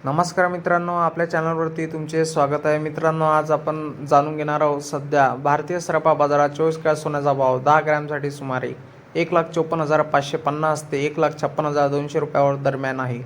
नमस्कार मित्रांनो, आपल्या चॅनलवरती तुमचे स्वागत आहे. मित्रांनो, आज आपण जाणून घेणार आहोत सध्या भारतीय सराफा बाजारात 24 कॅरेट सोन्याचा भाव 10 ग्रॅमसाठी सुमारे 1,54,550 ते 1,56,200 रुपयावर दरम्यान आहे.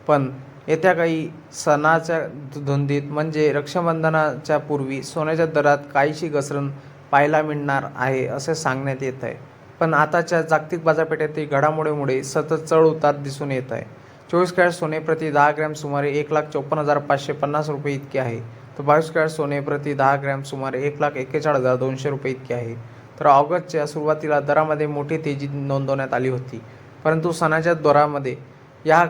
पण येत्या काही सणाच्या धुंदीत म्हणजे रक्षाबंधनाच्या पूर्वी सोन्याच्या दरात काहीशी घसरण पाहायला मिळणार आहे असे सांगण्यात येत आहे. पण आताच्या जागतिक बाजारपेठेतील घडामोडीमुळे सतत चढ उतार दिसून येत आहे. 24 कॅरेट सोने प्रति 10 ग्रॅम सुमारे 1,54,550 रुपये इतके आहे, तर 22 कॅरेट सोने प्रति 10 ग्रॅम सुमारे 1,41,200 रुपये इतके आहे. तर ऑगस्टच्या सुरुवातीला दरामध्ये मोठी तेजी नोंदवण्यात आली होती, परंतु सणाच्या दरामध्ये या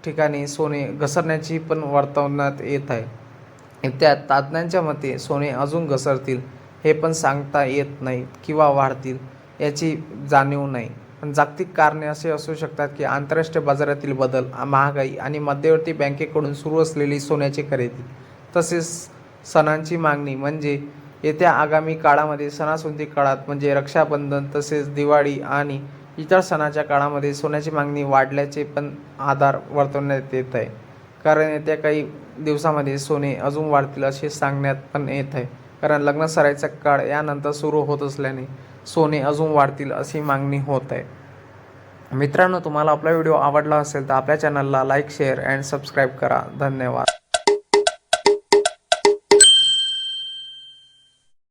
ठिकाणी सोने घसरण्याची पण वर्तवण्यात येत आहे. त्या तज्ज्ञांच्या मते सोने अजून घसरतील हे पण सांगता येत नाही किंवा वाढतील याची जाणीव नाही. पण जागतिक कारणे असे असू शकतात की आंतरराष्ट्रीय बाजारातील बदल, महागाई आणि मध्यवर्ती बँकेकडून सुरू असलेली सोन्याची खरेदी, तसेच सणांची मागणी. म्हणजे येत्या आगामी काळामध्ये सणासुदी काळात म्हणजे रक्षाबंधन तसेच दिवाळी आणि इतर सणाच्या काळामध्ये सोन्याची मागणी वाढल्याचे पण आधार वर्तवण्यात येत आहे. कारण येत्या काही दिवसामध्ये सोने अजून वाढतील असे सांगण्यात पण येत आहे. कारण लग्नसराईचा काळ यानंतर सुरू होत असल्याने सोने अजून वाढतील अशी मागणी होत आहे. मित्रांनो, तुम्हाला आपला व्हिडिओ आवडला असेल तर आपल्या चॅनलला लाईक, शेअर अँड सबस्क्राईब करा. धन्यवाद.